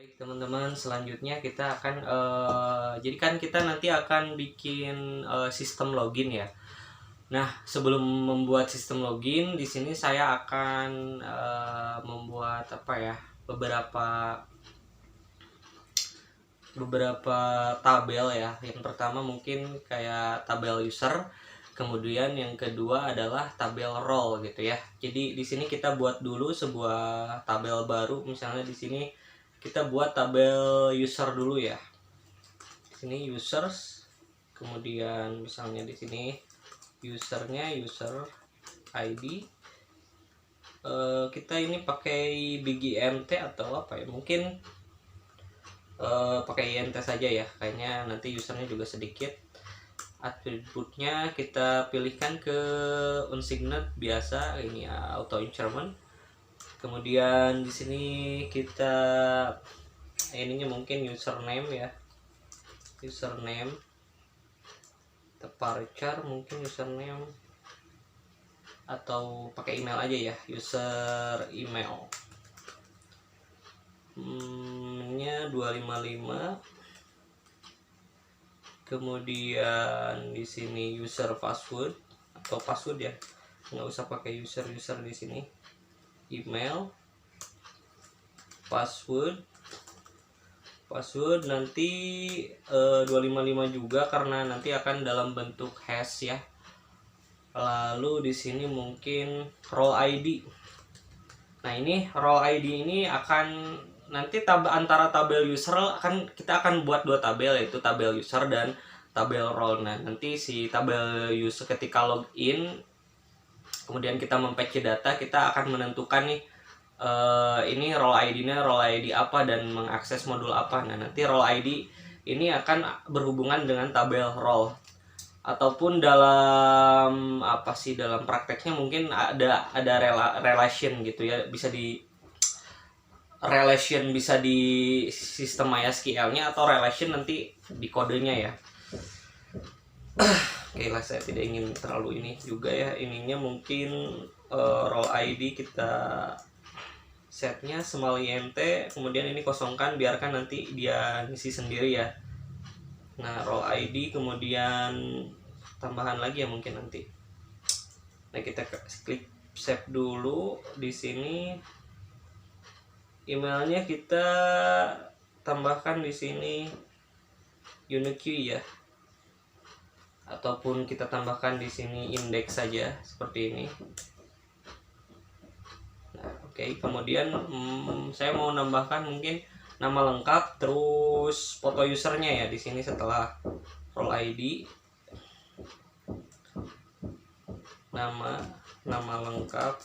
Baik teman-teman, selanjutnya kita akan jadi kan kita nanti akan bikin sistem login ya. Nah, sebelum membuat sistem login, di sini saya akan membuat apa ya? beberapa tabel ya. Yang pertama mungkin kayak tabel user, kemudian yang kedua adalah tabel role gitu ya. Jadi di sini kita buat dulu sebuah tabel baru, misalnya di sini kita buat tabel user dulu ya. Di sini users, kemudian misalnya di sini usernya user ID. Kita ini pakai BigInt atau apa ya? Mungkin pakai INT saja ya. Kayaknya nanti usernya juga sedikit. Atributnya kita pilihkan ke unsigned biasa, ini auto increment. Kemudian di sini kita ininya mungkin username ya, username varchar mungkin username, atau pakai email aja ya, user email nya 255. Kemudian di sini user password atau password ya, nggak usah pakai user di sini. Email, password nanti 255 juga karena nanti akan dalam bentuk hash ya. Lalu di sini mungkin role ID. Nah, ini role ID ini akan nanti antara tabel user kita akan buat dua tabel, yaitu tabel user dan tabel role. Nah, nanti si tabel user ketika login kemudian kita mempatch data, kita akan menentukan nih ini role ID-nya role ID apa dan mengakses modul apa. Nah, nanti role ID ini akan berhubungan dengan tabel role, ataupun dalam dalam prakteknya mungkin ada relation gitu ya, bisa di sistem MySQL-nya, atau relation nanti di kodenya ya. Oke lah, saya tidak ingin terlalu ini juga ya. Ininya mungkin role ID kita setnya small int, kemudian ini kosongkan, biarkan nanti dia ngisi sendiri ya. Nah, role ID kemudian tambahan lagi ya mungkin nanti. Nah, kita klik save dulu. Di sini emailnya kita tambahkan di sini unique ya, ataupun kita tambahkan di sini index saja seperti ini. Nah, oke. Kemudian saya mau nambahkan mungkin nama lengkap terus foto usernya ya di sini setelah role ID. Nama lengkap.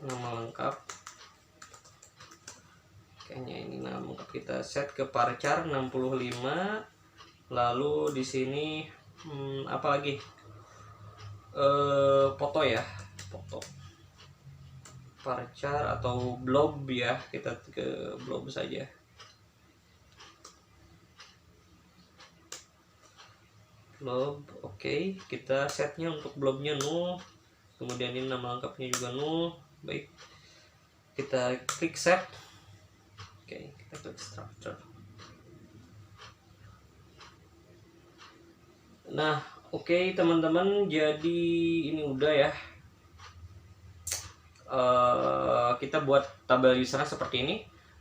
Nama lengkap. Kayaknya ini nama lengkap kita set ke varchar 65. Lalu di sini apa lagi? Foto ya, foto. Varchar atau blob ya, kita ke blob saja. Blob, oke. Kita setnya untuk blobnya 0. Kemudian ini nama lengkapnya juga 0. Baik, kita klik set. Oke, kita klik structure. Nah, oke teman-teman, jadi ini udah ya. Kita buat tabel usernya seperti ini.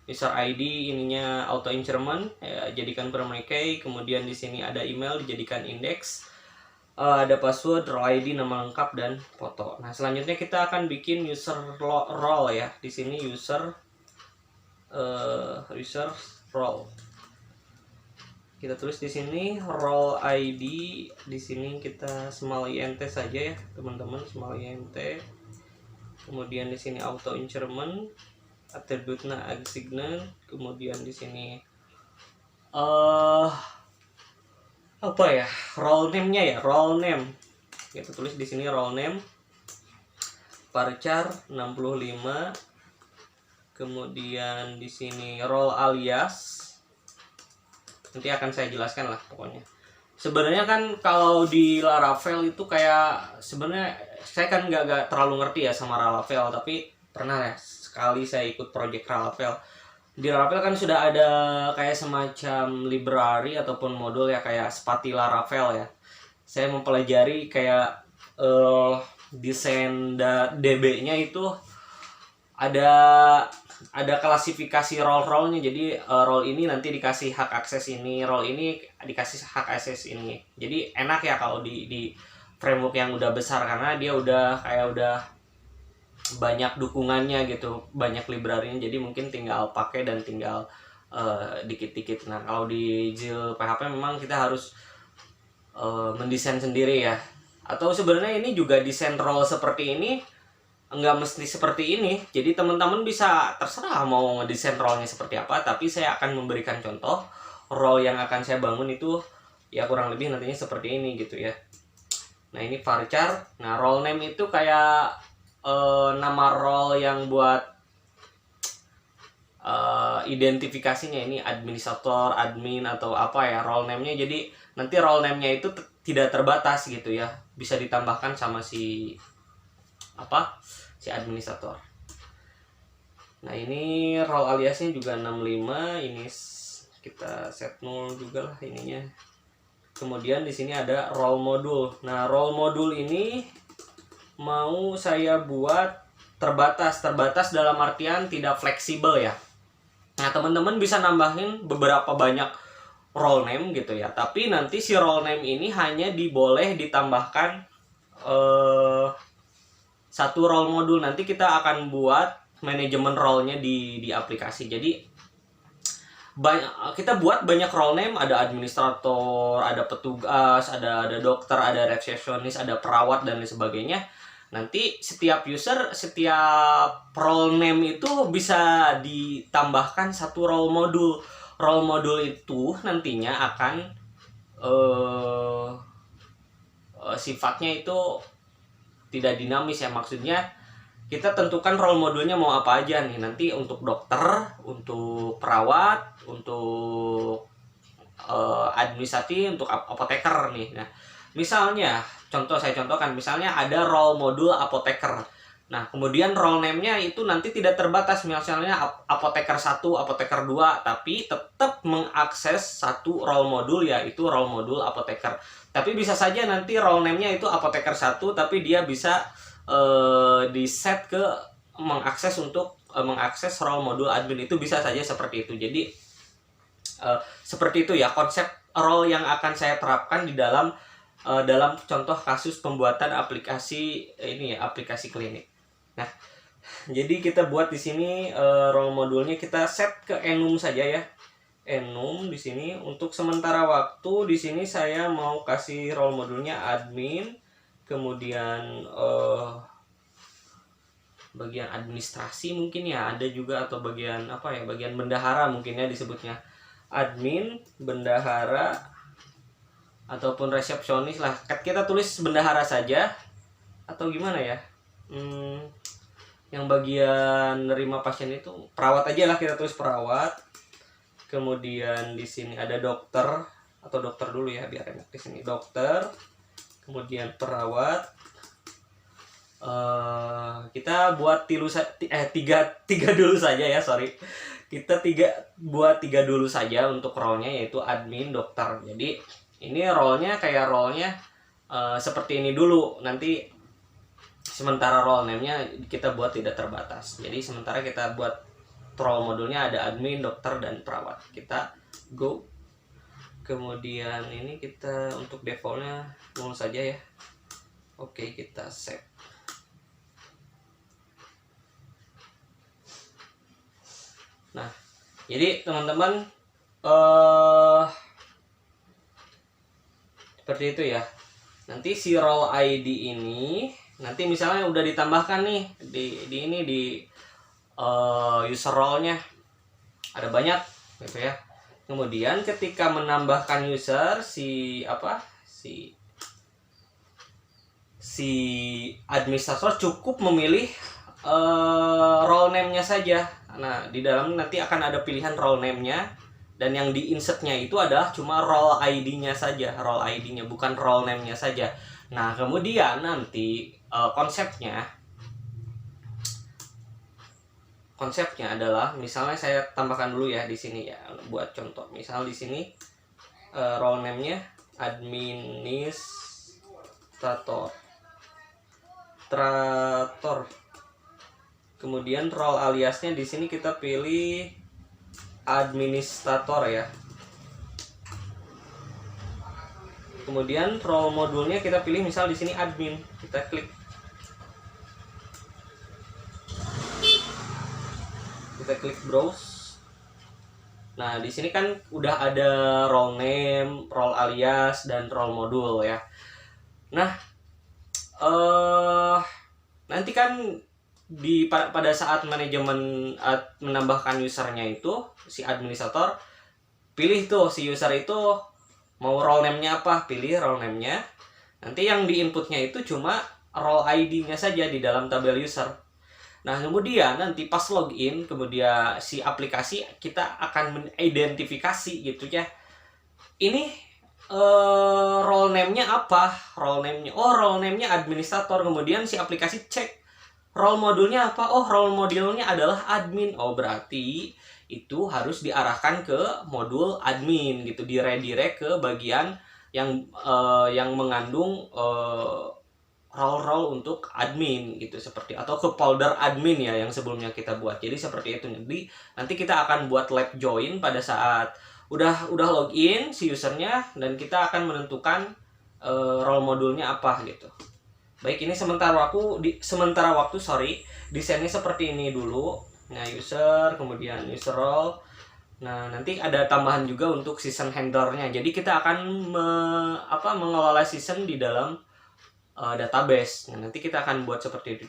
User ID ininya auto increment ya, jadikan primary key. Kemudian di sini ada email, dijadikan index. Ada password, role ID, nama lengkap, dan foto. Nah, selanjutnya kita akan bikin user role ya. Di sini user role. Kita tulis di sini role ID. Di sini kita small int saja ya, teman-teman, small int. Kemudian di sini auto increment, atributnya unsigned. Kemudian di sini apa ya, role name-nya ya, role name. Kita tulis di sini role name varchar 65. Kemudian di sini role alias. Nanti akan saya jelaskan lah pokoknya. Sebenarnya kan kalau di Laravel itu kayak, sebenarnya saya kan nggak terlalu ngerti ya sama Laravel, tapi pernah ya sekali saya ikut project Laravel. Di Laravel kan sudah ada kayak semacam library ataupun modul ya, kayak Spati Laravel ya. Saya mempelajari kayak desain DB-nya itu ada klasifikasi role-nya. Jadi role ini nanti dikasih hak akses ini, role ini dikasih hak akses ini. Jadi enak ya kalau di framework yang udah besar, karena dia udah banyak dukungannya gitu, banyak library-nya. Jadi mungkin tinggal pakai dan tinggal dikit-dikit. Nah, kalau di Zil PHP memang kita harus mendesain sendiri ya. Atau sebenarnya ini juga desain role seperti ini nggak mesti seperti ini, jadi teman-teman bisa terserah mau ngedesain role-nya seperti apa, tapi saya akan memberikan contoh role yang akan saya bangun itu ya kurang lebih nantinya seperti ini gitu ya. Nah, ini varchar. Nah, role name itu kayak nama role yang buat identifikasinya, ini administrator, admin atau apa ya role name-nya. Jadi nanti role name-nya itu tidak terbatas gitu ya, bisa ditambahkan sama si administrator. Nah, ini role aliasnya juga 65, ini kita set 0 juga lah ininya. Kemudian di sini ada role modul. Nah, role modul ini mau saya buat terbatas dalam artian tidak fleksibel ya. Nah, teman-teman bisa nambahin beberapa banyak role name gitu ya, tapi nanti si role name ini hanya boleh ditambahkan satu role modul. Nanti kita akan buat manajemen role-nya di aplikasi. Jadi kita buat banyak role name, ada administrator, ada petugas, ada dokter, ada resepsionis, ada perawat dan lain sebagainya. Nanti setiap user, setiap role name itu bisa ditambahkan satu role modul. Role modul itu nantinya akan sifatnya itu tidak dinamis ya, maksudnya kita tentukan role modulnya mau apa aja nih nanti, untuk dokter, untuk perawat, untuk administrasi, untuk apoteker nih. Nah, misalnya saya contohkan, misalnya ada role modul apoteker. Nah, kemudian role name-nya itu nanti tidak terbatas, misalnya apoteker 1, apoteker 2, tapi tetap mengakses satu role modul, yaitu role modul apoteker. Tapi bisa saja nanti role name-nya itu apoteker 1, tapi dia bisa di set ke mengakses untuk mengakses role modul admin, itu bisa saja seperti itu. Jadi seperti itu ya konsep role yang akan saya terapkan di dalam contoh kasus pembuatan aplikasi ini ya, aplikasi klinik. Nah, jadi kita buat di sini role modulnya kita set ke enum saja ya. Enum di sini untuk sementara waktu. Di sini saya mau kasih role modulnya admin, kemudian bagian administrasi mungkin ya ada juga, atau bagian apa ya, bagian bendahara mungkin ya disebutnya, admin, bendahara ataupun resepsionis lah. Kita tulis bendahara saja atau gimana ya, yang bagian nerima pasien itu perawat aja lah, kita tulis perawat. Kemudian di sini ada dokter, atau dokter dulu ya biar enak, di sini dokter, kemudian perawat. Kita buat tiga dulu saja ya, sorry. Kita buat tiga dulu saja untuk role-nya, yaitu admin, dokter. Jadi ini role-nya kayak role-nya seperti ini dulu. Nanti sementara role name-nya kita buat tidak terbatas. Jadi sementara kita buat role modulnya ada admin, dokter, dan perawat. Kita go. Kemudian ini kita untuk defaultnya 0 saja ya. Oke, kita save. Nah, jadi teman-teman seperti itu ya. Nanti si role ID ini nanti misalnya udah ditambahkan nih di user role-nya ada banyak gitu ya. Kemudian ketika menambahkan user, si administrator cukup memilih role name-nya saja. Nah, di dalam nanti akan ada pilihan role name-nya, dan yang di-insert-nya itu adalah cuma role ID-nya saja, role ID-nya, bukan role name-nya saja. Nah, kemudian nanti konsepnya konsepnya adalah, misalnya saya tambahkan dulu ya di sini ya buat contoh. Misal di sini role name-nya administrator. Kemudian role aliasnya di sini kita pilih administrator ya. Kemudian role modulnya kita pilih misal di sini admin. Kita klik. Kita klik browse. Nah, di sini kan udah ada role name, role alias, dan role modul ya. Nah, nanti kan pada saat manajemen menambahkan usernya itu, si administrator pilih tuh si user itu mau role name-nya apa, pilih role name-nya. Nanti yang di inputnya itu cuma role ID-nya saja di dalam tabel user. Nah, kemudian nanti pas login, kemudian si aplikasi kita akan mengidentifikasi gitu ya. Ini role name-nya apa? Role name-nya administrator. Kemudian si aplikasi cek role modulnya apa? Oh, role modulnya adalah admin. Oh, berarti itu harus diarahkan ke modul admin gitu, diredirect ke bagian yang mengandung role untuk admin gitu, seperti atau ke folder admin ya yang sebelumnya kita buat. Jadi seperti itu. Jadi nanti kita akan buat lab join pada saat udah login si usernya, dan kita akan menentukan role modulnya apa gitu. Baik, ini sementara waktu desainnya seperti ini dulu. Nah, user, kemudian user role. Nah, nanti ada tambahan juga untuk season handlernya. Jadi kita akan mengelola season di dalam database. Nah, nanti kita akan buat seperti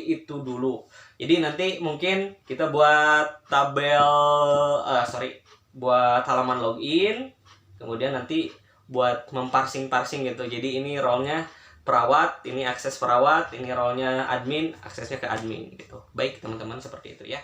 itu dulu. Jadi nanti mungkin kita buat buat halaman login, kemudian nanti buat memparsing gitu. Jadi ini role-nya perawat, ini akses perawat, ini role-nya admin, aksesnya ke admin gitu. Baik teman-teman, seperti itu ya.